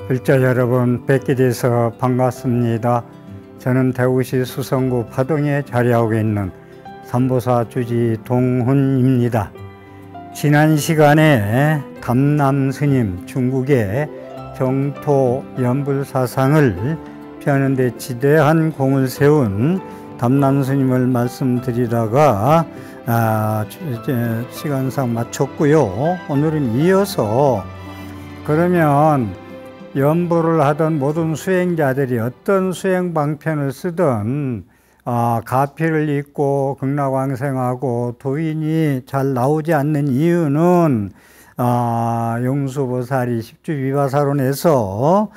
글자 여러분 뵙게 돼서 반갑습니다. 저는 대구시 수성구 파동에 자리하고 있는 삼보사 주지 동훈입니다. 지난 시간에 담남 스님 중국의 정토 연불사상을 펴는 데 지대한 공을 세운 담남 스님을 말씀드리다가 시간상 마쳤고요. 오늘은 이어서 그러면 연불을 하던 모든 수행자들이 어떤 수행 방편을 쓰든 가피를 입고 극락왕생하고 도인이 잘 나오지 않는 이유는 용수보살이 십주위바사론에서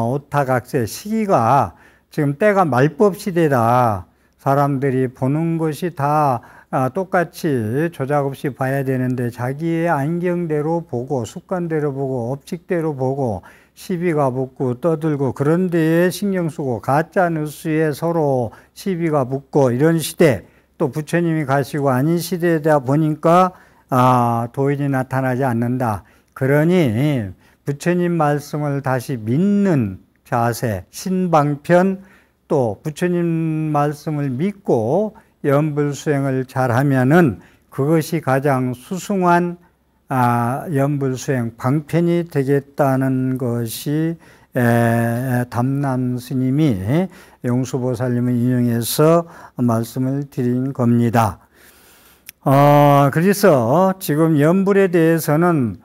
오타각세 시기가 지금 때가 말법시대다. 사람들이 보는 것이 다 똑같이 조작 없이 봐야 되는데 자기의 안경대로 보고 습관대로 보고 업칙대로 보고 시비가 붙고 떠들고 그런 데에 신경 쓰고 가짜 뉴스에 서로 시비가 붙고 이런 시대, 또 부처님이 가시고 아닌 시대다 보니까 도인이 나타나지 않는다. 그러니 부처님 말씀을 다시 믿는 자세, 신방편, 또 부처님 말씀을 믿고 연불수행을 잘하면은 그것이 가장 수승한 연불수행 방편이 되겠다는 것이 담남 스님이 용수보살님을 인용해서 말씀을 드린 겁니다. 그래서 지금 연불에 대해서는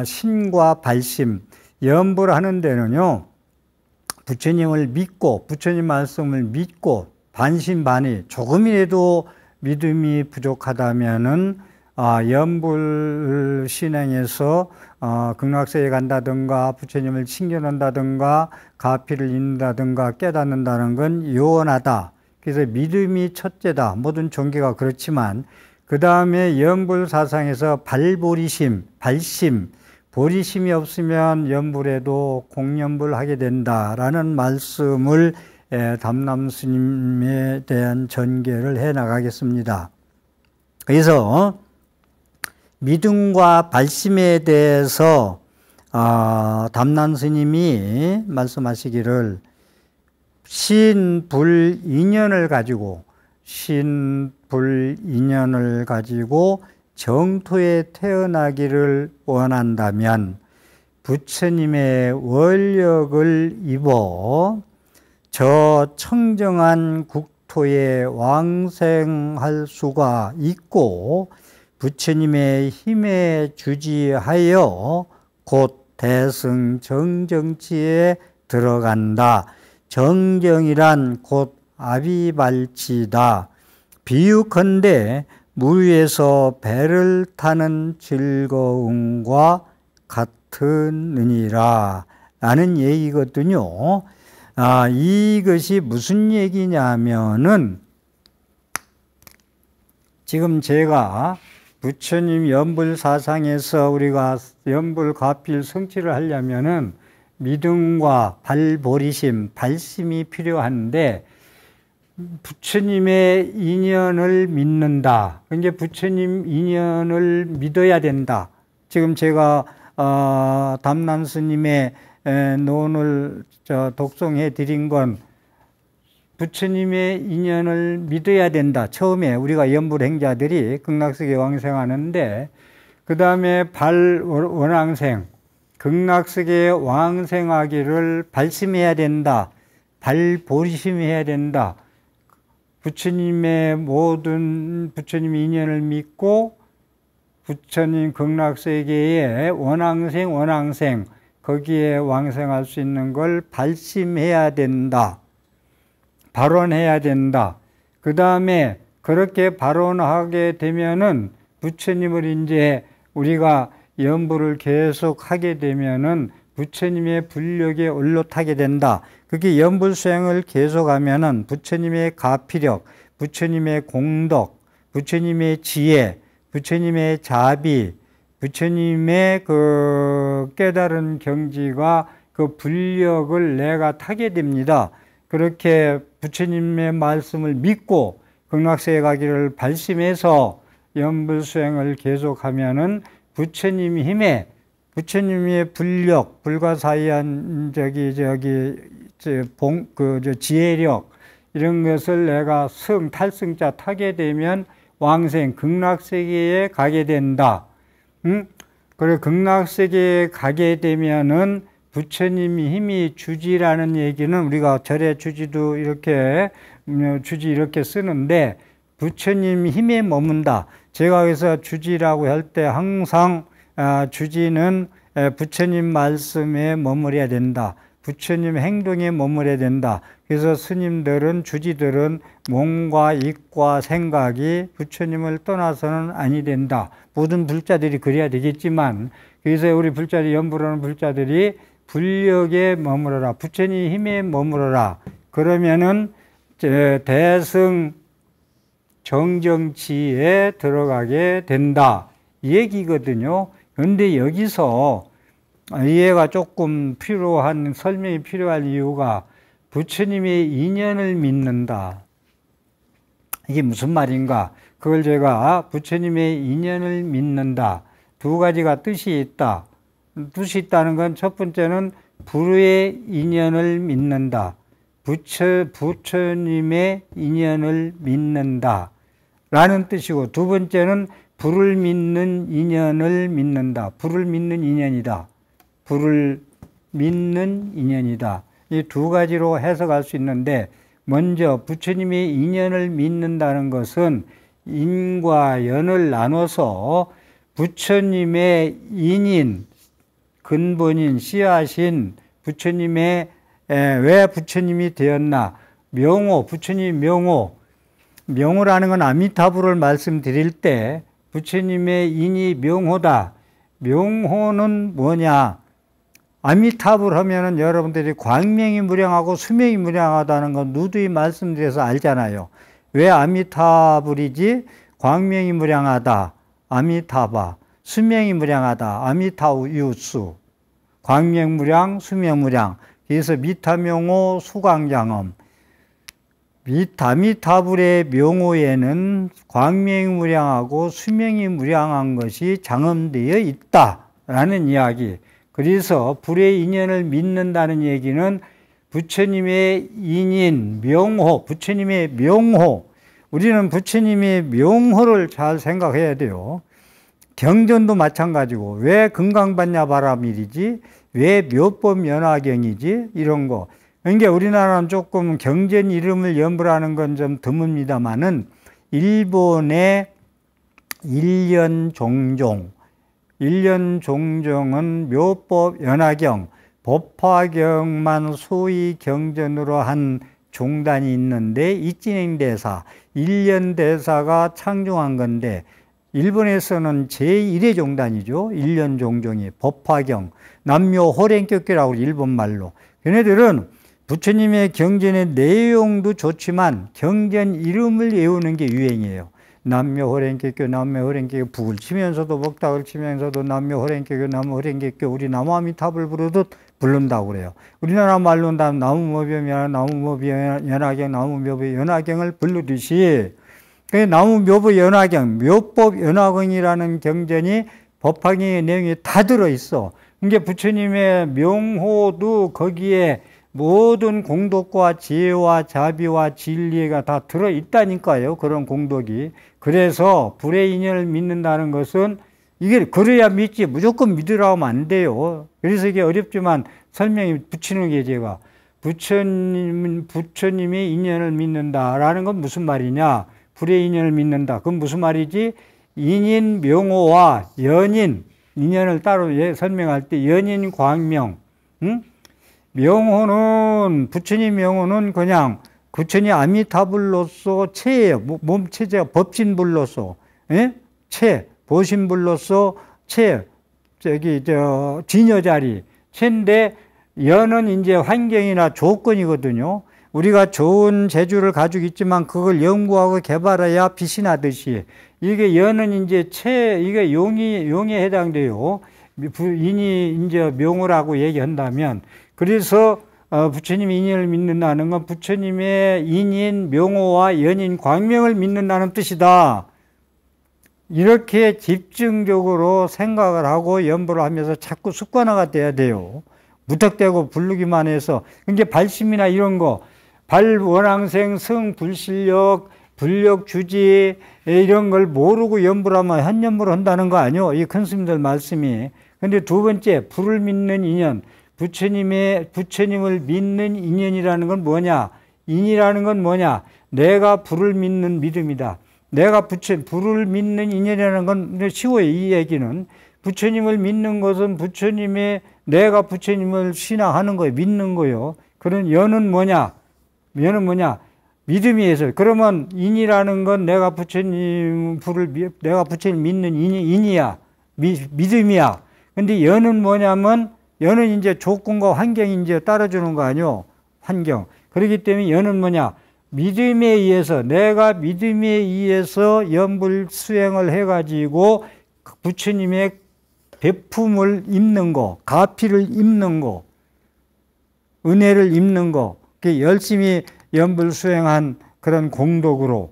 신과 발심, 연불하는 데는요, 부처님을 믿고 부처님 말씀을 믿고 반신반의 조금이라도 믿음이 부족하다면은 연불 신행에서 극락세에 간다든가 부처님을 챙겨놓는다든가 가피를 입는다든가 깨닫는다는 건 요원하다. 그래서 믿음이 첫째다. 모든 종교가 그렇지만 그 다음에 연불 사상에서 발보리심, 발심, 보리심이 없으면 연불에도 공연불 하게 된다라는 말씀을 담남 스님에 대한 전개를 해 나가겠습니다. 그래서 믿음과 발심에 대해서 담남 스님이 말씀하시기를 신불인연을 가지고 정토에 태어나기를 원한다면 부처님의 원력을 입어 저 청정한 국토에 왕생할 수가 있고 부처님의 힘에 주지하여 곧 대승 정정치에 들어간다. 정정이란 곧 아비발치다. 비유컨대 물 위에서 배를 타는 즐거움과 같으니라 라는 얘기거든요. 이것이 무슨 얘기냐면은 지금 제가 부처님 연불 사상에서 우리가 연불 가필 성취를 하려면은 믿음과 발보리심, 발심이 필요한데 부처님의 인연을 믿는다. 그러니까 부처님 인연을 믿어야 된다. 지금 제가 담남 스님의 논을 독송해 드린 건 부처님의 인연을 믿어야 된다. 처음에 우리가 연불행자들이 극락세계 왕생하는데 그 다음에 발원왕생, 극락세계에 왕생하기를 발심해야 된다. 발보리심해야 된다. 부처님의 모든 부처님의 인연을 믿고 부처님 극락세계에 원왕생 거기에 왕생할 수 있는 걸 발심해야 된다. 발원해야 된다. 그 다음에 그렇게 발원하게 되면은 부처님을 이제 우리가 연불을 계속 하게 되면은 부처님의 불력에 올라타게 된다. 그게 연불 수행을 계속하면은 부처님의 가피력, 부처님의 공덕, 부처님의 지혜, 부처님의 자비, 부처님의 그 깨달은 경지가 그 불력을 내가 타게 됩니다. 그렇게 부처님의 말씀을 믿고 극락세에 가기를 발심해서 연불 수행을 계속하면은 부처님 힘에 부처님의 불력, 불가사의한 지혜력 이런 것을 내가 탈승자 타게 되면 왕생 극락세계에 가게 된다. 그래 극락세계에 가게 되면은 부처님이 힘이 주지라는 얘기는 우리가 절의 주지도 이렇게 주지 이렇게 쓰는데 부처님 힘에 머문다. 제가 그래서 주지라고 할 때 항상 주지는 부처님 말씀에 머무려야 된다. 부처님 행동에 머무려야 된다. 그래서 스님들은 주지들은 몸과 입과 생각이 부처님을 떠나서는 아니 된다. 모든 불자들이 그래야 되겠지만 그래서 우리 불자들이 연불하는 불자들이 불력에 머무러라. 부처님 힘에 머무러라. 그러면은 대승 정정치에 들어가게 된다. 이 얘기거든요. 그런데 여기서 이해가 조금 필요한, 설명이 필요한 이유가 부처님의 인연을 믿는다. 이게 무슨 말인가? 그걸 제가 부처님의 인연을 믿는다. 두 가지가 뜻이 있다. 뜻이 있다는 건 첫 번째는 불의 인연을 믿는다. 부처님의 인연을 믿는다. 라는 뜻이고 두 번째는 불을 믿는 인연을 믿는다. 불을 믿는 인연이다. 불을 믿는 인연이다. 이 두 가지로 해석할 수 있는데 먼저 부처님의 인연을 믿는다는 것은 인과 연을 나눠서 부처님의 인인, 근본인, 씨앗인 부처님의 왜 부처님이 되었나? 명호, 부처님 명호. 명호라는 건 아미타불을 말씀드릴 때 부처님의 인이 명호다. 명호는 뭐냐? 아미타불 하면은 여러분들이 광명이 무량하고 수명이 무량하다는 건 누누이 말씀드려서 알잖아요. 왜 아미타불이지? 광명이 무량하다. 아미타바. 수명이 무량하다. 아미타우유수. 광명무량, 수명무량. 그래서 미타명호, 수광장엄. 아미타불의 명호에는 광명이 무량하고 수명이 무량한 것이 장엄되어 있다라는 이야기. 그래서 불의 인연을 믿는다는 얘기는 부처님의 인인, 명호, 부처님의 명호. 우리는 부처님의 명호를 잘 생각해야 돼요. 경전도 마찬가지고 왜 금강반야 바라밀이지? 왜 묘법 연화경이지? 이런 거. 그러니까 우리나라는 조금 경전 이름을 연불하는 건 좀 드뭅니다만은 일본의 일련종종, 일련종종은 묘법 연화경, 법화경만 소위 경전으로 한 종단이 있는데 이진행대사, 일련대사가 창중한 건데 일본에서는 제1의 종단이죠. 일련종종이 법화경, 남묘호랭격교라고 일본말로. 걔네들은 부처님의 경전의 내용도 좋지만 경전 이름을 외우는 게 유행이에요. 남묘호랭격교, 남묘호랭격교 북을 치면서도 먹닥을 치면서도 남묘호랭격교, 남묘호랭격교 우리 나무아미탑을 부르듯 부른다고 그래요. 우리나라 말로는 나무묘비연, 나무묘비연화경, 나무묘비연화경을 부르듯이 나무묘비연화경, 묘법연화경이라는 경전이 법화경의 내용이 다 들어있어. 그러니까 부처님의 명호도 거기에 모든 공덕과 지혜와 자비와 진리가 다 들어있다니까요. 그런 공덕이. 그래서 불의 인연을 믿는다는 것은 이게 그래야 믿지 무조건 믿으라고 하면 안 돼요. 그래서 이게 어렵지만 설명이 붙이는 게 제가 부처님의 인연을 믿는다라는 건 무슨 말이냐? 불의 인연을 믿는다. 그건 무슨 말이지? 인인 명호와 연인 인연을 따로 설명할 때 연인 광명, 응? 명호는 부처님 명호는 그냥 부처님 아미타불로서 체예요. 몸체제가 법신불로서, 예? 체 보신불로서 체 진여자리 체인데 연은 이제 환경이나 조건이거든요. 우리가 좋은 재주를 가지고 있지만 그걸 연구하고 개발해야 빛이 나듯이 이게 연은 이제 이게 용에 해당돼요. 인이 이제 명호라고 얘기한다면 그래서 부처님의 인연을 믿는다는 건 부처님의 인인 명호와 연인 광명을 믿는다는 뜻이다. 이렇게 집중적으로 생각을 하고 연보를 하면서 자꾸 습관화가 돼야 돼요. 무턱대고 부르기만 해서. 그게 발심이나 이런 거, 발원항생, 성, 불실력, 불력, 주지, 이런 걸 모르고 연보를 하면 현연보를 한다는 거 아니요? 이 큰 스님들 말씀이. 근데 두 번째, 불을 믿는 인연. 부처님을 믿는 인연이라는 건 뭐냐? 인이라는 건 뭐냐? 내가 불을 믿는 믿음이다. 내가 불을 믿는 인연이라는 건 쉬워요. 이 얘기는. 부처님을 믿는 것은 내가 부처님을 신앙하는 거예요. 믿는 거예요. 그런 연은 뭐냐? 연은 뭐냐? 믿음이에서. 그러면 인이라는 건 내가 부처님 믿는 인이야. 믿음이야. 근데 연은 뭐냐면, 연은 이제 조건과 환경이 이제 따라주는 거 아니요? 환경. 그렇기 때문에 연은 뭐냐? 믿음에 의해서, 내가 믿음에 의해서 연불 수행을 해가지고 부처님의 배품을 입는 거, 가피를 입는 거, 은혜를 입는 거, 열심히 연불 수행한 그런 공덕으로.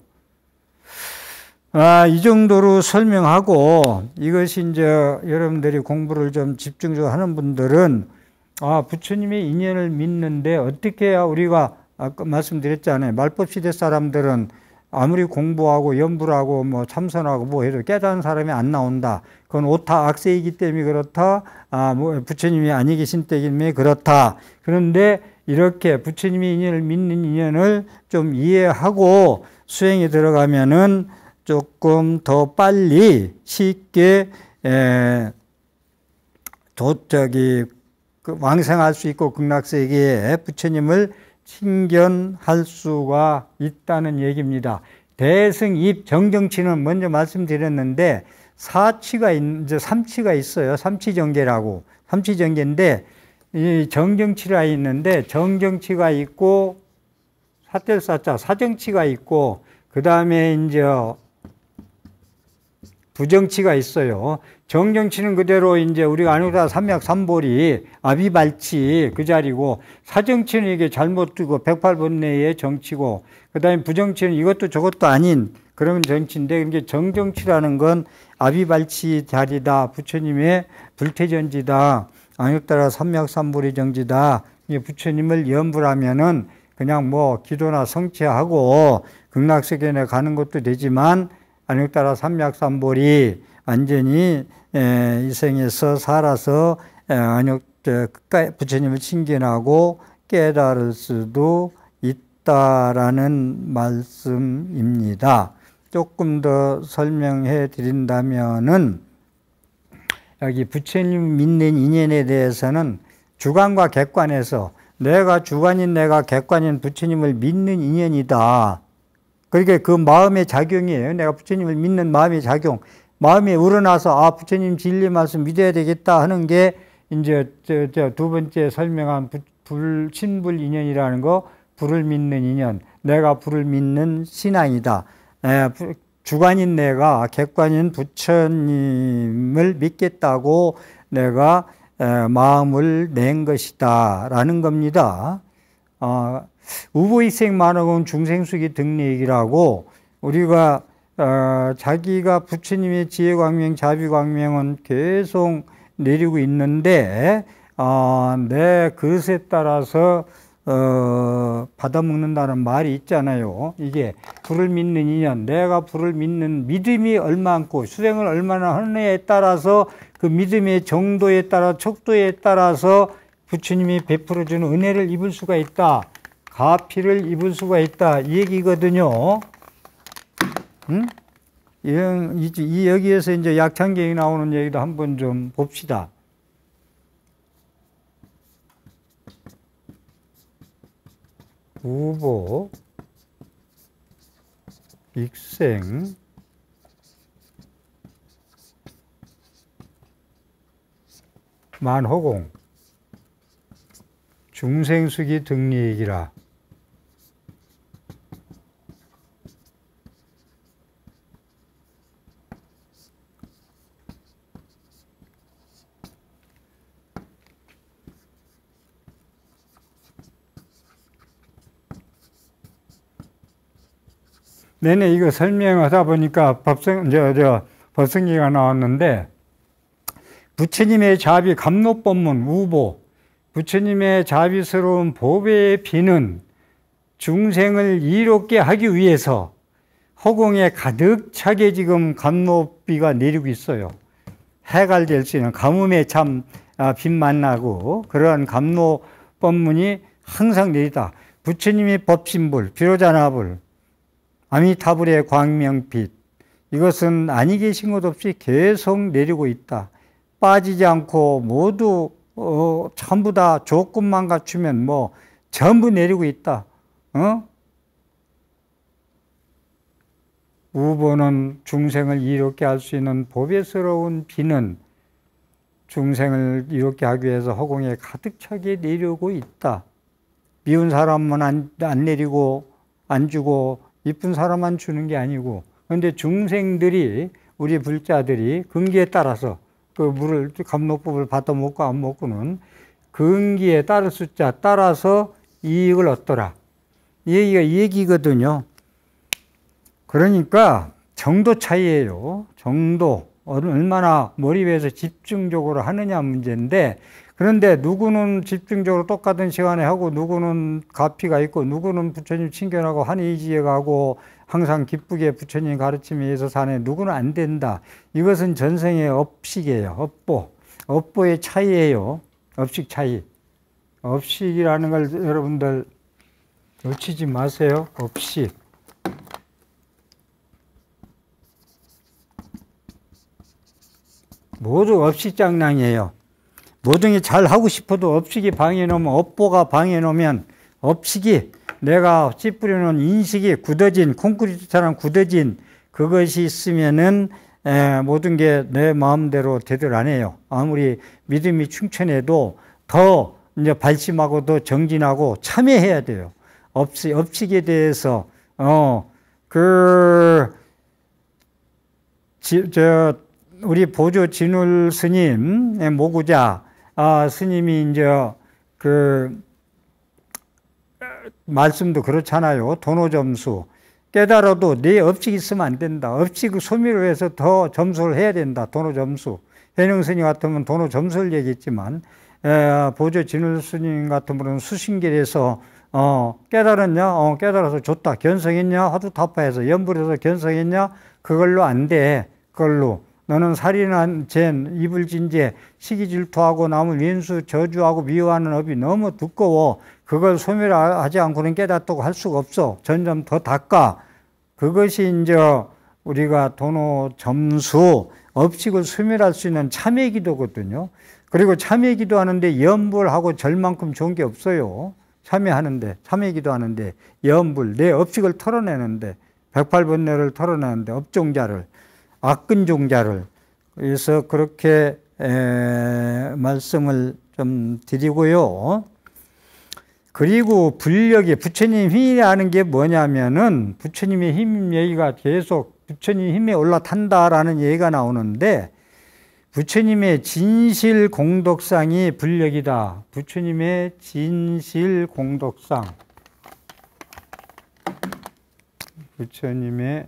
이 정도로 설명하고, 이것이 이제 여러분들이 공부를 좀 집중적으로 하는 분들은, 부처님의 인연을 믿는데 어떻게 해야 우리가, 아까 말씀드렸잖아요. 말법시대 사람들은 아무리 공부하고 연불하고 뭐 참선하고 뭐 해도 깨달은 사람이 안 나온다. 그건 오타 악세이기 때문에 그렇다. 뭐 부처님이 아니 계신 때문에 그렇다. 그런데 이렇게 부처님의 인연을 믿는 인연을 좀 이해하고 수행에 들어가면은 조금 더 빨리 쉽게 왕생할 수 있고 극락세계에 부처님을 친견할 수가 있다는 얘기입니다. 대승입 정정치는 먼저 말씀드렸는데 이제 3치가 있어요. 3치정계라고. 3치정계인데 이 정정치가 있는데 정정치가 있고 사tel사자 사정치가 있고 그 다음에 이제 부정치가 있어요. 정정치는 그대로 이제 우리가 안육다 삼맥삼볼이 아비발치 그 자리고, 사정치는 이게 잘못 두고 108번뇌의 정치고, 그 다음에 부정치는 이것도 저것도 아닌 그런 정치인데, 이게 정정치라는 건 아비발치 자리다. 부처님의 불태전지다. 안육다라 삼맥삼볼이 정지다. 이게 부처님을 염불하면은 그냥 뭐 기도나 성취하고 극락세계에 가는 것도 되지만, 안육다라 삼맥삼볼이 완전히 이 생에서 살아서 부처님을 친견하고 깨달을 수도 있다라는 말씀입니다. 조금 더 설명해 드린다면은, 여기 부처님 믿는 인연에 대해서는 주관과 객관에서 내가 주관인 내가 객관인 부처님을 믿는 인연이다. 그러니까 그 마음의 작용이에요. 내가 부처님을 믿는 마음의 작용. 마음이 우러나서 부처님 진리 말씀 믿어야 되겠다 하는 게 이제 두 번째 설명한 신불 인연이라는 거, 불을 믿는 인연. 내가 불을 믿는 신앙이다. 주관인 내가 객관인 부처님을 믿겠다고 내가 마음을 낸 것이다 라는 겁니다. 우보익생만호공 중생수기 등례익이라고, 우리가 자기가 부처님의 지혜광명 자비광명은 계속 내리고 있는데 내 그릇에 따라서 받아먹는다는 말이 있잖아요. 이게 불을 믿는 인연, 내가 불을 믿는 믿음이 얼마만큼 수행을 얼마나 하느냐에 따라서 그 믿음의 정도에 따라 척도에 따라서 부처님이 베풀어주는 은혜를 입을 수가 있다. 가피를 입을 수가 있다. 이 얘기거든요. 여기에서 이제 약창경이 나오는 얘기도 한번 좀 봅시다. 우보, 익생, 만호공, 중생수기 등리익이라. 내내 이거 설명하다 보니까 버승기가 나왔는데 부처님의 자비 감로법문 우보, 부처님의 자비스러운 보배의 비는 중생을 이롭게 하기 위해서 허공에 가득 차게 지금 감로비가 내리고 있어요. 해갈될 수 있는 가뭄에 참 빛만 나고 그러한 감로법문이 항상 내리다. 부처님의 법신불, 비로자나불, 아미타불의 광명빛, 이것은 아니 계신 것 없이 계속 내리고 있다. 빠지지 않고 모두 전부 다 조건만 갖추면 뭐 전부 내리고 있다. 우보는 중생을 이롭게 할 수 있는 보배스러운 비는 중생을 이롭게 하기 위해서 허공에 가득 차게 내려오고 있다. 미운 사람만 안 내리고 안 주고 이쁜 사람만 주는 게 아니고, 그런데 중생들이, 우리 불자들이 근기에 따라서 그 물을 감로법을 받아 먹고 안 먹고는 근기에 따를 숫자 따라서 이익을 얻더라. 이 얘기가 이 얘기거든요. 그러니까 정도 차이예요. 정도. 얼마나 머리 위에서 집중적으로 하느냐 문제인데, 그런데 누구는 집중적으로 똑같은 시간에 하고, 누구는 가피가 있고, 누구는 부처님 친견하고 한의지에 가고 항상 기쁘게 부처님 가르침에 의해서 사네, 누구는 안 된다. 이것은 전생의 업식이에요. 업보. 업보의 차이예요. 업식 차이. 업식이라는 걸 여러분들 놓치지 마세요. 업식. 모두 업식장난이에요. 뭐든지 잘 하고 싶어도 업식이 방해놓으면, 업보가 방해놓으면, 업식이, 내가 씨 뿌려놓은 인식이 굳어진, 콘크리트처럼 굳어진 그것이 있으면은 모든 게 내 마음대로 되들 안 해요. 아무리 믿음이 충천해도 더 이제 발심하고 더 정진하고 참여해야 돼요. 업식에 대해서 우리 보조 진울 스님의 모구자 스님이 이제 말씀도 그렇잖아요. 도노점수. 깨달아도 내 업식이 있으면 안 된다. 업식을 소멸을 해서 더 점수를 해야 된다. 도노점수. 해능 스님 같으면 도노점수를 얘기했지만, 보조 진울 스님 같은 분은 수신결에서 깨달았냐? 깨달아서 좋다. 견성했냐? 하도 타파해서 연불해서 견성했냐? 그걸로 안 돼. 그걸로. 너는 살인한 젠, 이불진제, 시기질투하고 남을 왼수, 저주하고 미워하는 업이 너무 두꺼워. 그걸 소멸하지 않고는 깨닫다고 할 수가 없어. 점점 더 닦아. 그것이 이제 우리가 도노 점수, 업식을 소멸할 수 있는 참회 기도거든요. 그리고 참회 기도하는데 염불하고 절만큼 좋은 게 없어요. 참회 기도하는데 염불, 내 업식을 털어내는데, 108번뇌를 털어내는데, 업종자를, 악근종자를. 그래서 그렇게 말씀을 좀 드리고요. 그리고 불력이, 부처님 힘이라는 게 뭐냐면은, 부처님의 힘 얘기가 계속 부처님 힘에 올라탄다라는 얘기가 나오는데, 부처님의 진실 공덕상이 불력이다. 부처님의 진실 공덕상. 부처님의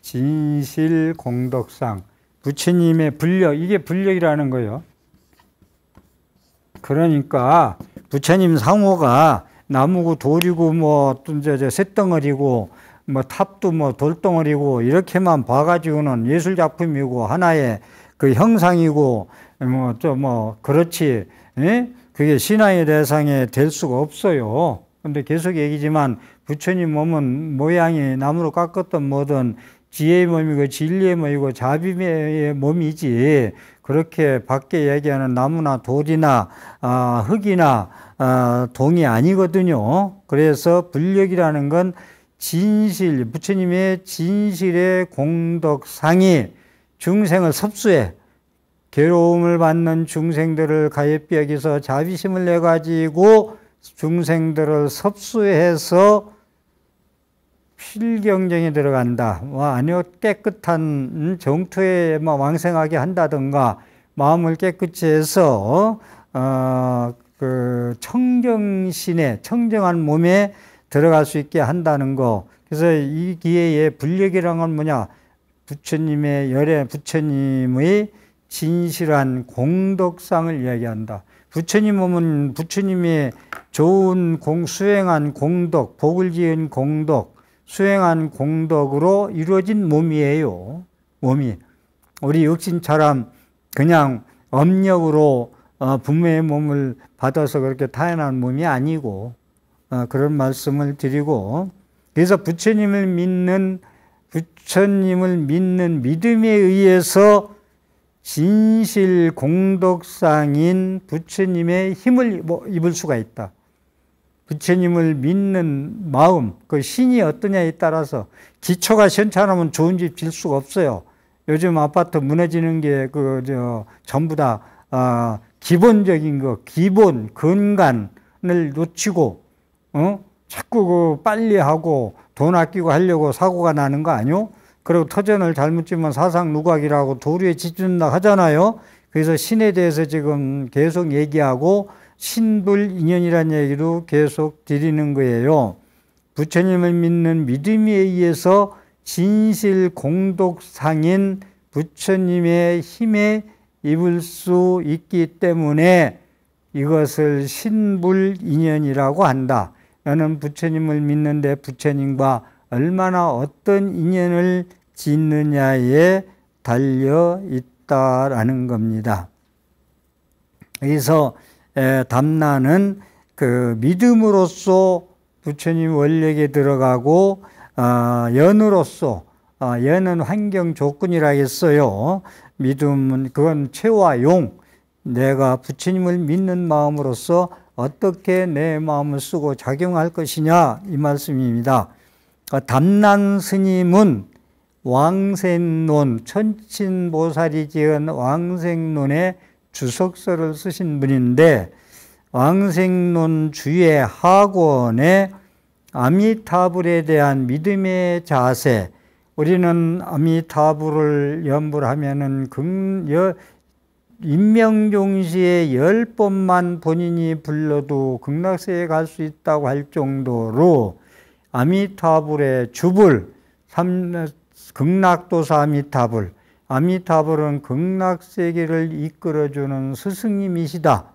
진실 공덕상. 부처님의 불력, 이게 불력이라는 거예요. 그러니까 부처님 상호가 나무고 돌이고 뭐 쇳덩어리고 뭐 탑도 뭐 돌덩어리고 이렇게만 봐가지고는 예술 작품이고 하나의 그 형상이고 그렇지, 예? 그게 신앙의 대상이 될 수가 없어요. 근데 계속 얘기지만 부처님 몸은 모양이 나무로 깎았던 뭐든 지혜의 몸이고 진리의 몸이고 자비의 몸이지, 그렇게 밖에 얘기하는 나무나 돌이나 흙이나 동이 아니거든요. 그래서 불력이라는 건 진실, 부처님의 진실의 공덕상이 중생을 섭수해, 괴로움을 받는 중생들을 가엾이 여기서 자비심을 내가지고 중생들을 섭수해서 필경정에 들어간다. 아니요, 깨끗한 정토에 왕생하게 한다든가, 마음을 깨끗이 해서, 그 청정신에, 청정한 몸에 들어갈 수 있게 한다는 거. 그래서 이 기회에 불력이란 건 뭐냐? 부처님의 열애, 부처님의 진실한 공덕상을 이야기한다. 부처님 몸은 부처님의 좋은 수행한 공덕, 복을 지은 공덕, 수행한 공덕으로 이루어진 몸이에요. 몸이. 우리 육신처럼 그냥 업력으로 부모의 몸을 받아서 그렇게 태어난 몸이 아니고, 그런 말씀을 드리고, 그래서 부처님을 믿는 믿음에 의해서 진실 공덕상인 부처님의 힘을 입을 수가 있다. 부처님을 믿는 마음, 그 신이 어떠냐에 따라서 기초가 현찮으면 좋은 집 질 수가 없어요. 요즘 아파트 무너지는 게 전부 다 기본적인 거, 기본 근간을 놓치고 자꾸 빨리 하고 돈 아끼고 하려고 사고가 나는 거 아니요? 그리고 터전을 잘못 지면 사상 누각이라고 도리에 지준다 하잖아요. 그래서 신에 대해서 지금 계속 얘기하고 신불인연이라는 얘기로 계속 드리는 거예요. 부처님을 믿는 믿음에 의해서 진실 공덕상인 부처님의 힘에 입을 수 있기 때문에 이것을 신불인연이라고 한다. 나는 부처님을 믿는데 부처님과 얼마나 어떤 인연을 짓느냐에 달려 있다라는 겁니다. 그래서 담나는 그 믿음으로써 부처님 원력에 들어가고 연으로서 연은 환경 조건이라 했어요. 믿음은 그건 체와 용, 내가 부처님을 믿는 마음으로써 어떻게 내 마음을 쓰고 작용할 것이냐 이 말씀입니다. 담난 스님은 왕생론, 천친보살이 지은 왕생론의 주석서를 쓰신 분인데 왕생론 주의 하권에 아미타불에 대한 믿음의 자세, 우리는 아미타불을 연불 하면은 인명종시에 10번만 본인이 불러도 극락세에 갈 수 있다고 할 정도로 아미타불의 주불, 극락도사 아미타불, 아미타불은 극락세계를 이끌어주는 스승님이시다.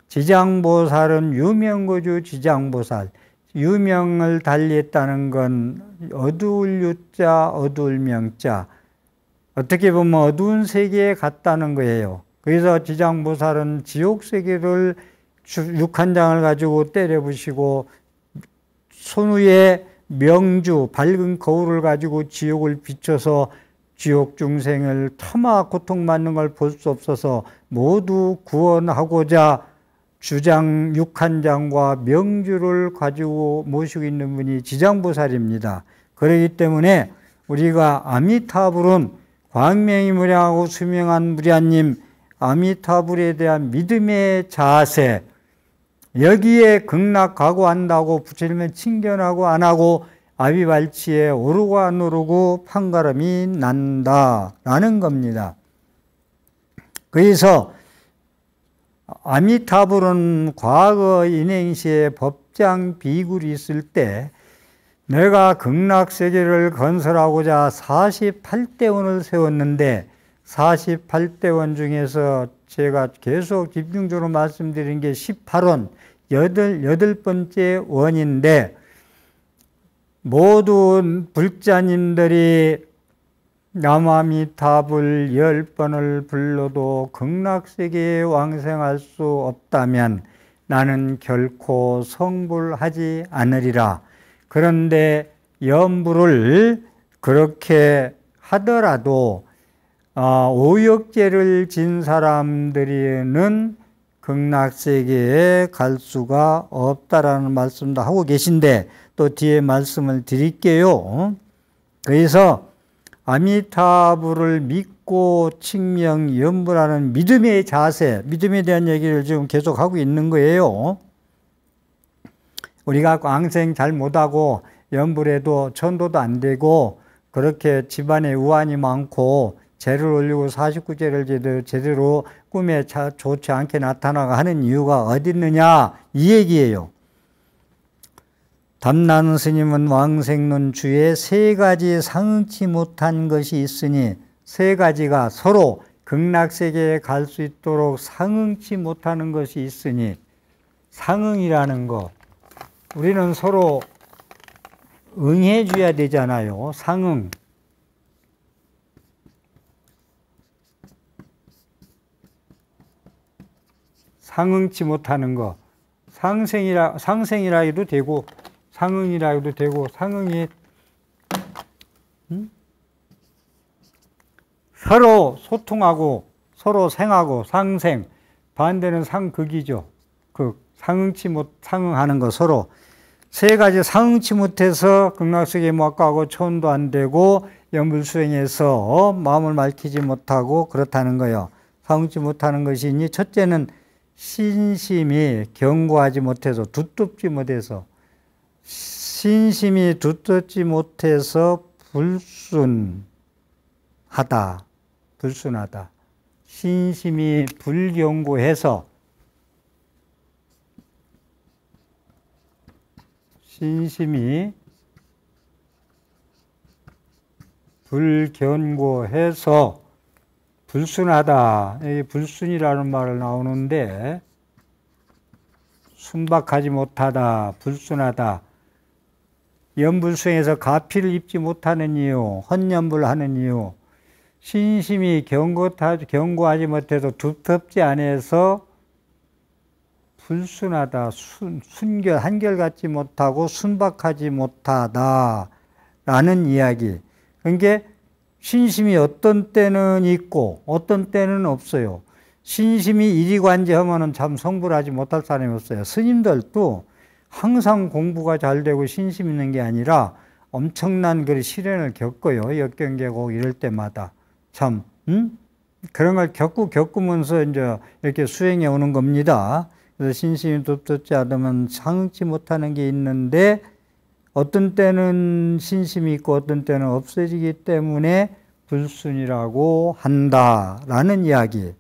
지장보살은 유명거주 지장보살, 유명을 달리했다는 건 어두울 유자, 어두울 명자, 어떻게 보면 어두운 세계에 갔다는 거예요. 그래서 지장보살은 지옥세계를 6한장을 가지고 때려부시고 손 위에 명주, 밝은 거울을 가지고 지옥을 비춰서 지옥 중생을 타마 고통받는 걸 볼 수 없어서 모두 구원하고자 주장 6한장과 명주를 가지고 모시고 있는 분이 지장보살입니다. 그렇기 때문에 우리가 아미타불은 광명이 무량하고 수명한 무량님 아미타불에 대한 믿음의 자세, 여기에 극락 각오한다고 부처님을 칭견하고 안 하고 아비발치에 오르고 안 오르고 판가름이 난다라는 겁니다. 그래서 아미타불은 과거 인행시에 법장 비굴이 있을 때 내가 극락세계를 건설하고자 48대원을 세웠는데 48대원 중에서 제가 계속 집중적으로 말씀드린 게 18원, 8번째 원인데 모든 불자님들이 남아미타불 10번을 불러도 극락세계에 왕생할 수 없다면 나는 결코 성불하지 않으리라. 그런데 연불을 그렇게 하더라도 오역죄를 진 사람들은 극락세계에 갈 수가 없다라는 말씀도 하고 계신데 또 뒤에 말씀을 드릴게요. 그래서 아미타불을 믿고 칭명 연불하는 믿음의 자세, 믿음에 대한 얘기를 지금 계속 하고 있는 거예요. 우리가 왕생 잘 못하고 연불해도 천도도 안 되고 그렇게 집안에 우환이 많고 제를 올리고 49제를 제대로 꿈에 좋지 않게 나타나가 하는 이유가 어디 있느냐 이 얘기예요. 담난 스님은 왕생론 주에 세 가지 상응치 못한 것이 있으니 세 가지가 서로 극락세계에 갈 수 있도록 상응치 못하는 것이 있으니 상응이라는 거 우리는 서로 응해 줘야 되잖아요. 상응. 상응치 못하는 거 상생이라 해도 되고 상응이라 해도 되고 상응이 서로 소통하고 서로 생하고 상생 반대는 상극이죠. 상응하는 거 서로 세 가지 상응치 못해서 극락세계 못 가고 초혼도 안 되고 연불수행해서 마음을 밝히지 못하고 그렇다는 거예요. 상응치 못하는 것이니 첫째는 신심이 견고하지 못해서 두텁지 못해서 신심이 두텁지 못해서 불순하다. 신심이 불견고해서 신심이 불견고해서 불순하다. 여기 불순이라는 말을 나오는데 순박하지 못하다, 불순하다. 연불수행에서 가피를 입지 못하는 이유, 헌연불하는 이유, 신심이 견고하지 못해서 두텁지 않아서 불순하다, 한결같지 못하고 순박하지 못하다라는 이야기. 그러니까 신심이 어떤 때는 있고 어떤 때는 없어요. 신심이 이리관지하면은 참 성불 하지 못할 사람이 없어요. 스님들도 항상 공부가 잘 되고 신심 있는 게 아니라 엄청난 그 시련을 겪어요. 역경계곡 이럴 때마다. 참, 그런 걸 겪으면서 이제 이렇게 수행해 오는 겁니다. 그래서 신심이 두텁지 않으면 상응치 못하는 게 있는데 어떤 때는 신심이 있고 어떤 때는 없어지기 때문에 불순이라고 한다라는 이야기.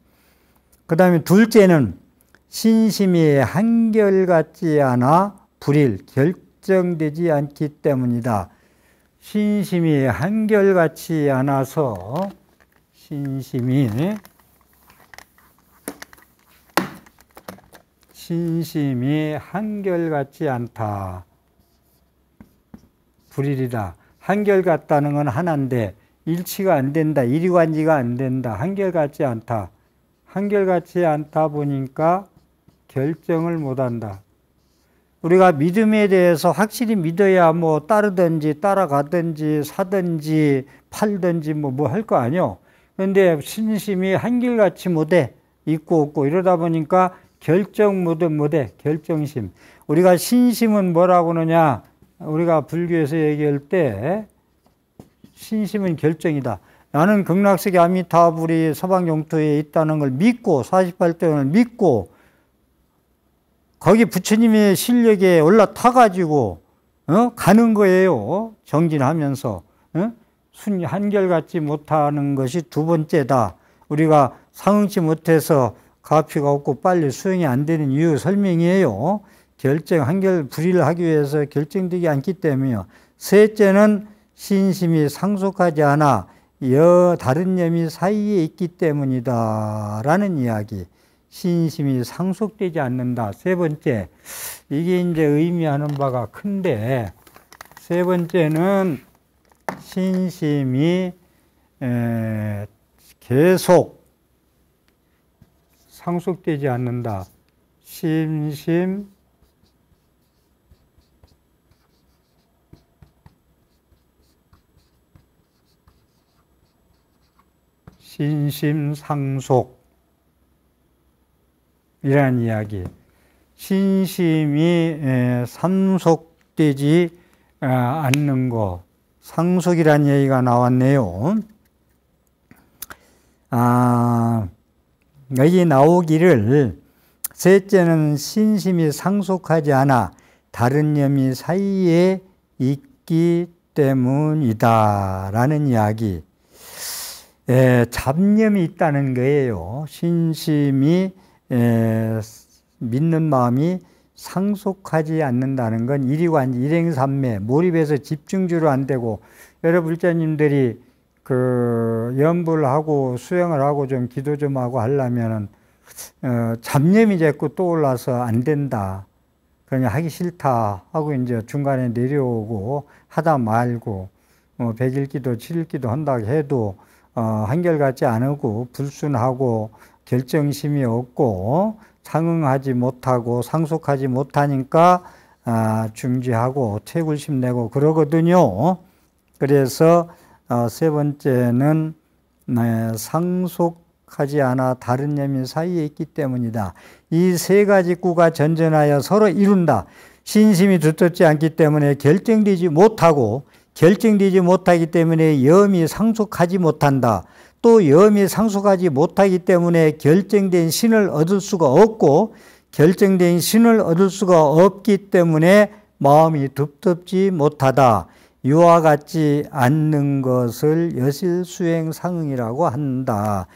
그 다음에 둘째는 신심이 한결같지 않아 불일, 결정되지 않기 때문이다. 신심이 한결같지 않아서 신심이 한결같지 않다. 불일이다. 한결같다는 건 하나인데 일치가 안 된다. 이리관지가 안 된다. 한결같지 않다. 한결같지 않다 보니까 결정을 못한다. 우리가 믿음에 대해서 확실히 믿어야 뭐 따르든지 따라가든지 사든지 팔든지 뭐 할 거 아니요. 그런데 신심이 한결같이 못해. 있고 없고 이러다 보니까 결정 못해. 결정심. 우리가 신심은 뭐라고 하느냐. 우리가 불교에서 얘기할 때 신심은 결정이다. 나는 극락세계 아미타불이 서방용토에 있다는 걸 믿고 48대원을 믿고 거기 부처님의 실력에 올라타가지고 가는 거예요. 정진하면서 한결같지 못하는 것이 두 번째다. 우리가 상응치 못해서 가피가 없고 빨리 수행이 안 되는 이유 설명이에요. 불일을 하기 위해서 결정되지 않기 때문이요. 셋째는 신심이 상속하지 않아 다른 염이 사이에 있기 때문이다 라는 이야기. 신심이 상속되지 않는다. 세 번째, 이게 이제 의미하는 바가 큰데, 세 번째는 신심이 계속 상속되지 않는다. 신심 상속 이라는 이야기. 신심이 상속되지 않는 것, 상속이라는 얘기가 나왔네요. 여기 나오기를 셋째는 신심이 상속하지 않아 다른 염이 사이에 없기 때문이다 라는 이야기. 잡념이 있다는 거예요. 신심이 믿는 마음이 상속하지 않는다는 건 일이관지 일행삼매 몰입해서 집중적으로 안 되고, 여러 불자님들이 그 연불 하고 수행을 하고 좀 기도 좀 하고 하려면은 잡념이 자꾸 떠올라서 안 된다. 그냥 하기 싫다 하고 이제 중간에 내려오고 하다 말고, 100일 기도 7일 기도 한다고 해도 한결같지 않고 불순하고 결정심이 없고 상응하지 못하고 상속하지 못하니까 중지하고 퇴굴심 내고 그러거든요. 그래서 세 번째는 상속하지 않아 다른 염이 사이에 있기 때문이다. 이 세 가지 구가 전전하여 서로 이룬다. 신심이 두텁지 않기 때문에 결정되지 못하고, 결정되지 못하기 때문에 염이 상속하지 못한다. 또 염이 상속하지 못하기 때문에 결정된 신을 얻을 수가 없고, 결정된 신을 얻을 수가 없기 때문에 마음이 두텁지 못하다. 이와 같지 않는 것을 여실수행 상응이라고 한다.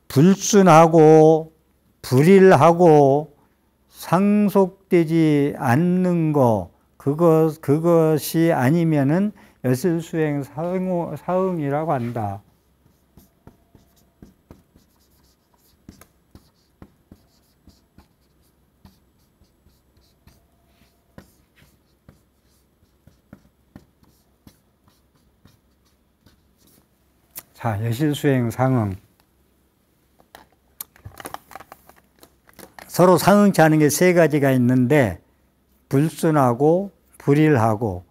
불순하고 불일하고 상속되지 않는 거, 그것이 아니면은 여실수행 사응이라고 한다. 자, 여실수행 상응. 서로 상응치 않은 게 세 가지가 있는데, 불순하고 불일하고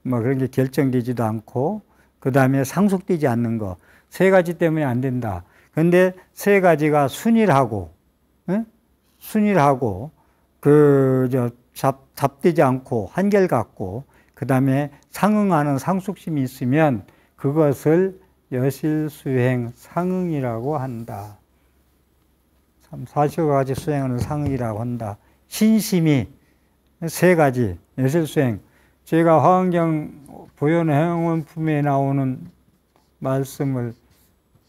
그런 게 결정되지도 않고, 그 다음에 상속되지 않는 거, 세 가지 때문에 안 된다. 그런데 세 가지가 순일하고, 순일하고 잡되지 않고 한결같고, 그 다음에 상응하는 상속심이 있으면 그것을 여실수행 상응이라고 한다. 40가지 수행하는 상응이라고 한다. 신심이 세 가지, 여실수행. 제가 화엄경 보현행원품에 나오는 말씀을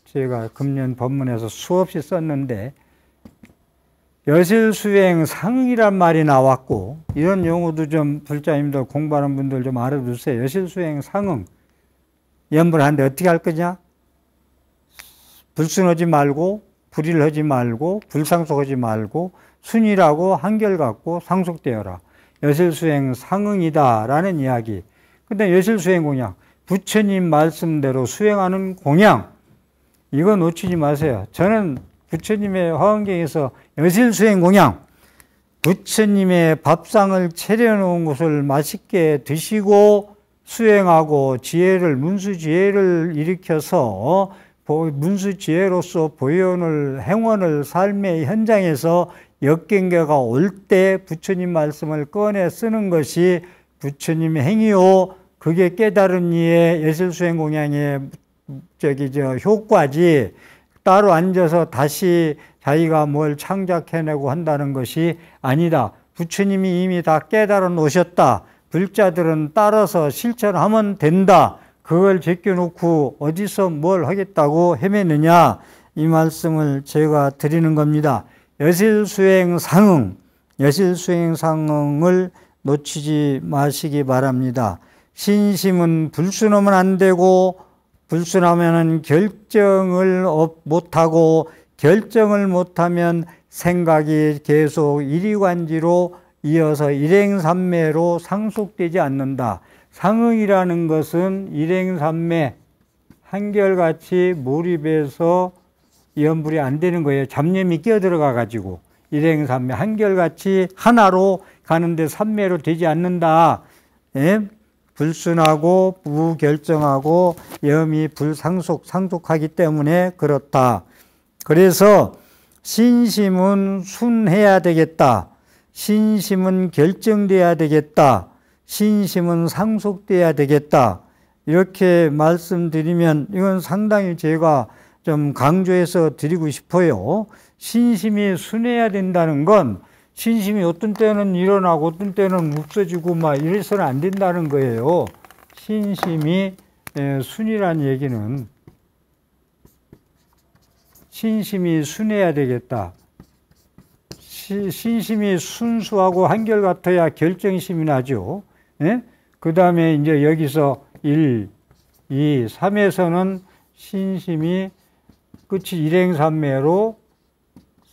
제가 금년 법문에서 수없이 썼는데, 여실수행 상응이란 말이 나왔고, 이런 용어도 좀 불자님들 공부하는 분들 좀 알아두세요. 여실수행 상응. 연불하는데 어떻게 할 거냐? 불순하지 말고 불일하지 말고 불상속하지 말고 순일하고 한결같고 상속되어라. 여실수행 상응이다 라는 이야기. 근데 여실수행 공양, 부처님 말씀대로 수행하는 공양, 이거 놓치지 마세요. 저는 부처님의 화엄경에서 여실수행 공양, 부처님의 밥상을 차려놓은 것을 맛있게 드시고 수행하고 지혜를, 문수지혜를 일으켜서 문수지혜로서 보현을, 행원을 삶의 현장에서 역경계가 올 때 부처님 말씀을 꺼내 쓰는 것이 부처님의 행위요, 그게 깨달은 이의 여실수행 공양의 효과지, 따로 앉아서 다시 자기가 뭘 창작해내고 한다는 것이 아니다. 부처님이 이미 다 깨달아 놓으셨다. 불자들은 따라서 실천하면 된다. 그걸 제껴놓고 어디서 뭘 하겠다고 헤매느냐, 이 말씀을 제가 드리는 겁니다. 여실수행 상응, 여실수행 상응을 놓치지 마시기 바랍니다. 신심은 불순하면 안 되고, 불순하면 결정을 못하고, 결정을 못하면 생각이 계속 일이관지로 이어서 일행삼매로 상속되지 않는다. 상응이라는 것은 일행삼매 한결같이 몰입해서 연불이 안 되는 거예요. 잡념이 끼어들어가 가지고 일행삼매 한결같이 하나로 가는데 삼매로 되지 않는다. 불순하고 무결정하고 염이 상속하기 때문에 그렇다. 그래서 신심은 순해야 되겠다. 신심은 결정돼야 되겠다. 신심은 상속돼야 되겠다. 이렇게 말씀드리면 이건 상당히 제가 좀 강조해서 드리고 싶어요. 신심이 순해야 된다는 건 신심이 어떤 때는 일어나고 어떤 때는 없어지고 막 이래서는 안 된다는 거예요. 신심이 순이란 얘기는 신심이 순해야 되겠다. 신심이 순수하고 한결같아야 결정심이 나죠. 예? 그 다음에 이제 여기서 1, 2, 3에서는 신심이 끝이 일행삼매로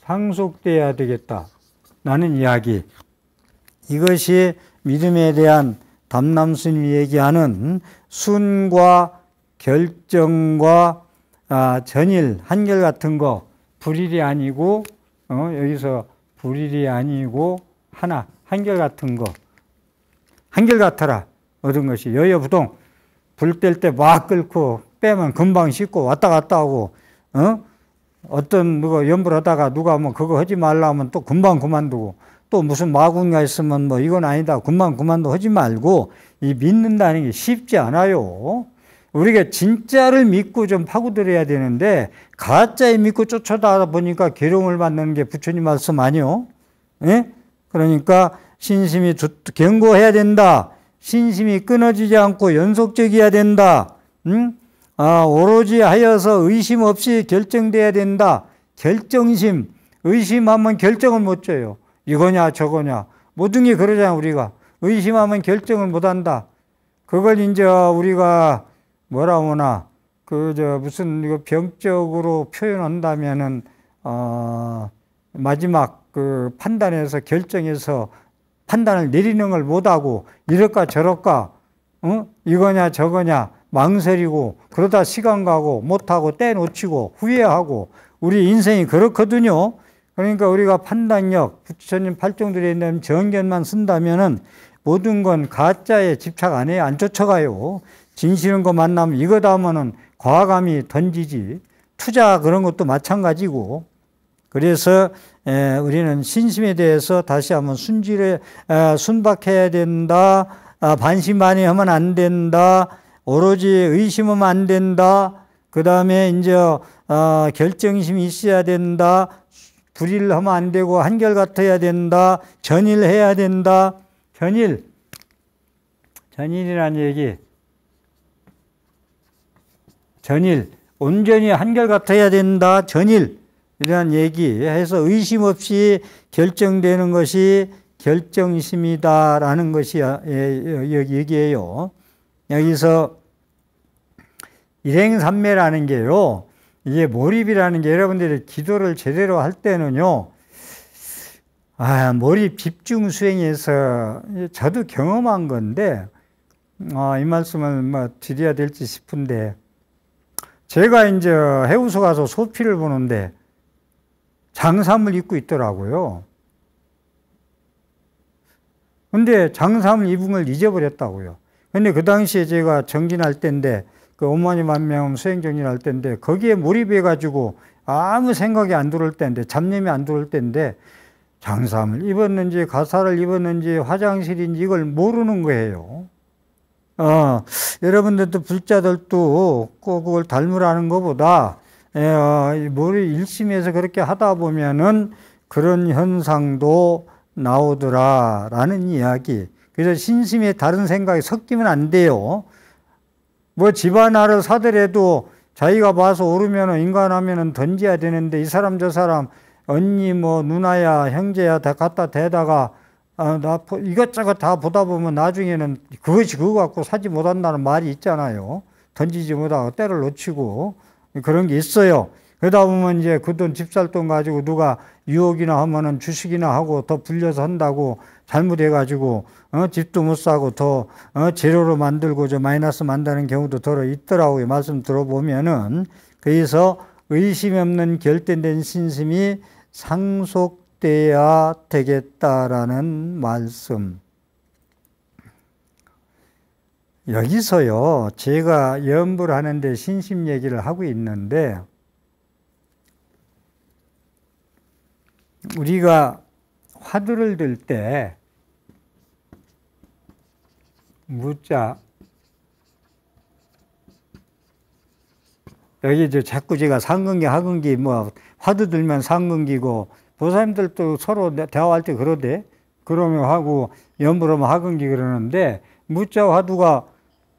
상속돼야 되겠다. 라는 이야기. 이것이 믿음에 대한 담남스님이 얘기하는 순과 결정과 전일, 한결같은 거, 불일이 아니고, 여기서 불일이 아니고 하나, 한결같은 거. 한결같아라. 얻은 것이 여여부동. 불 뗄 때 막 끓고 빼면 금방 씻고 왔다 갔다 하고, 어떤 누가 염불하다가 누가 뭐 그거 하지 말라 하면 또 금방 그만두고, 또 무슨 마구니가 있으면 뭐 이건 아니다 금방 그만두 하지 말고, 이 믿는다는 게 쉽지 않아요. 우리가 진짜를 믿고 좀 파고들어야 되는데 가짜에 믿고 쫓아다 보니까 괴로움을 받는 게 부처님 말씀 아니요? 예? 그러니까 신심이 견고해야 된다. 신심이 끊어지지 않고 연속적이어야 된다. 오로지 하여서 의심 없이 결정돼야 된다. 결정심. 의심하면 결정을 못 줘요. 이거냐 저거냐. 모든 게 그러잖아 우리가. 의심하면 결정을 못 한다. 그걸 이제 우리가 뭐라 하나 무슨 이거 병적으로 표현한다면은 마지막 그 판단에서 결정해서 판단을 내리는 걸 못하고 이럴까 저럴까 이거냐 저거냐 망설이고 그러다 시간 가고 못하고 때 놓치고 후회하고 우리 인생이 그렇거든요. 그러니까 우리가 판단력, 부처님 팔종들에 있는 정견만 쓴다면은 모든 건 가짜에 집착 안 해요. 안 쫓아가요. 진실한 거 만나면 이거다 하면은 과감히 던지지. 투자 그런 것도 마찬가지고. 그래서 우리는 신심에 대해서 다시 한번 순박해야 된다. 반신반의하면 안 된다. 오로지 의심하면 안 된다. 그 다음에 이제 결정심이 있어야 된다. 불일하면 안 되고 한결같아야 된다. 전일해야 된다. 전일이라는 얘기. 전일, 온전히 한결같아야 된다. 전일. 이런 얘기해서 의심 없이 결정되는 것이 결정심이다라는 것이 얘기예요. 여기서 일행삼매라는 게요. 이게 몰입이라는 게 여러분들이 기도를 제대로 할 때는요. 몰입 집중 수행에서 저도 경험한 건데 이 말씀을 뭐 드려야 될지 싶은데 제가 이제 해우소 가서 소피를 보는데 장삼을 입고 있더라고요. 근데 장삼을 입은 걸 잊어버렸다고요. 근데 그 당시에 제가 정진할 때인데 그 어머님 한 명 수행 정진할 때인데 거기에 몰입해가지고 아무 생각이 안 들어올 때인데 잡념이 안 들어올 때인데 장삼을 입었는지 가사를 입었는지 화장실인지 이걸 모르는 거예요. 여러분들도 불자들도 꼭 그걸 닮으라는 것보다 몰입 일심에서 그렇게 하다 보면은 그런 현상도 나오더라라는 이야기. 그래서 신심에 다른 생각이 섞이면 안 돼요. 뭐 집 하나를 사더라도 자기가 봐서 오르면은 인간하면은 던져야 되는데 이 사람 저 사람 언니 뭐 누나야 형제야 다 갖다 대다가 나 이것저것 다 보다 보면 나중에는 그것이 그거 갖고 사지 못한다는 말이 있잖아요. 던지지 못하고 때를 놓치고 그런 게 있어요. 그러다 보면 이제 그 돈 집 살 돈 가지고 누가 유혹이나 하면은 주식이나 하고 더 불려서 한다고 잘못해가지고 집도 못 사고 더 재료로 만들고 저 마이너스 만드는 경우도 더러 있더라고요. 말씀 들어보면은. 그래서 의심 없는 결단된 신심이 상속돼야 되겠다라는 말씀. 여기서요, 제가 연불 하는데 신심 얘기를 하고 있는데, 우리가 화두를 들 때, 무자, 여기 자꾸 제가 상근기, 하근기, 화두 들면 상근기고, 보살님들도 서로 대화할 때 그러대. 그러면 하고 연불하면 하근기 그러는데 무자 화두가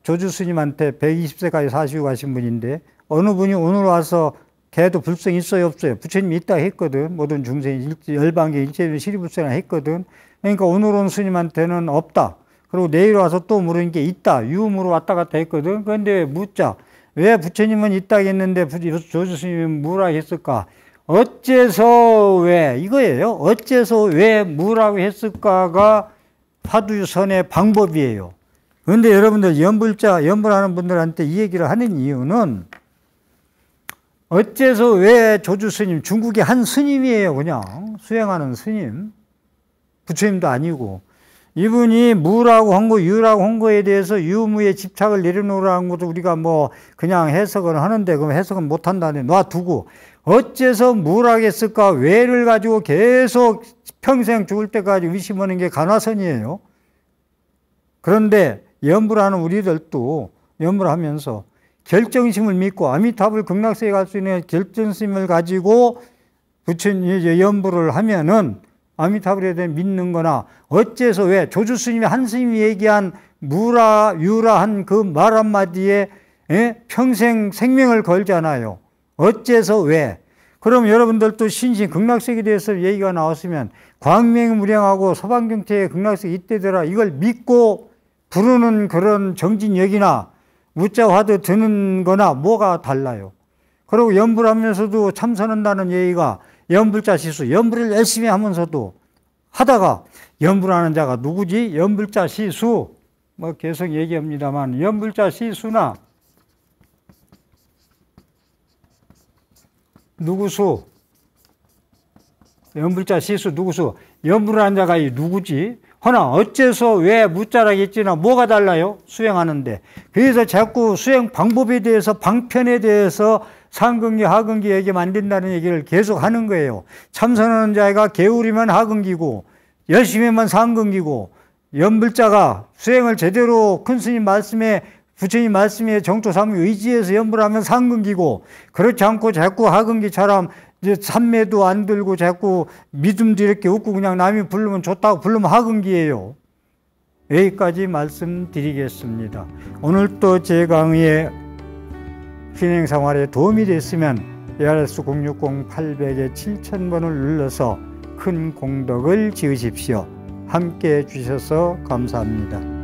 조주 스님한테 120세까지 사시고 가신 분인데 어느 분이 오늘 와서 걔도 불성 있어요 없어요? 부처님이 있다 했거든. 모든 중생 열반계 일체는 시리불성이라 했거든. 그러니까 오늘 온 스님한테는 없다. 그리고 내일 와서 또 물은 게 있다. 유음으로 왔다 갔다 했거든. 그런데 묻자. 왜 부처님은 있다 했는데 조주 스님은 뭐라 했을까? 어째서 왜 이거예요. 어째서 왜 뭐라고 했을까가 화두선의 방법이에요. 그런데 여러분들 연불하는 분들한테 이 얘기를 하는 이유는 어째서 왜 조주 스님, 중국의 한 스님이에요. 그냥 수행하는 스님. 부처님도 아니고. 이분이 무라고 한 거, 유라고 한 거에 대해서 유무에 집착을 내려놓으라는 것도 우리가 뭐 그냥 해석을 하는데 그럼 해석은 못한다네. 놔두고 어째서 무라겠을까? 왜를 가지고 계속 평생 죽을 때까지 의심하는 게 간화선이에요. 그런데 연불하는 우리들도 연불하면서 결정심을 믿고 아미타불 극락세에 갈 수 있는 결정심을 가지고 부처님 연불을 하면은 아미타불에 대해 믿는 거나 어째서 왜 조주 스님이 한 스님이 얘기한 무라 유라 한 그 말 한마디에 평생 생명을 걸잖아요. 어째서 왜? 그럼 여러분들도 신신 극락세에 대해서 얘기가 나왔으면 광명무량하고 서방경태의 극락세 이때더라 이걸 믿고 부르는 그런 정진역이나 무자 화두 드는 거나 뭐가 달라요. 그리고 연불하면서도 참선한다는 얘기가 연불자 시수, 연불을 열심히 하면서도 하다가 연불하는 자가 누구지? 연불자 시수, 뭐 계속 얘기합니다만 연불자 시수나 누구수? 연불자 시수 누구수? 연불하는 자가 이 누구지? 허나 어째서 왜 무자라겠지나 뭐가 달라요? 수행하는데. 그래서 자꾸 수행 방법에 대해서 방편에 대해서 상근기 하근기 얘기 만든다는 얘기를 계속 하는 거예요. 참선하는 자가 게으르면 하근기고 열심히 하면 상근기고 연불자가 수행을 제대로 큰 스님 말씀에 부처님 말씀에 정토 삼위 의지해서 연불하면 상근기고 그렇지 않고 자꾸 하근기처럼 이제 삼매도 안 들고 자꾸 믿음도 이렇게 없고 그냥 남이 부르면 좋다고 부르면 하근기예요. 여기까지 말씀드리겠습니다. 오늘 또 제 강의에 진행생활에 도움이 됐으면 ARS 060-800에 7000번을 눌러서 큰 공덕을 지으십시오. 함께 해주셔서 감사합니다.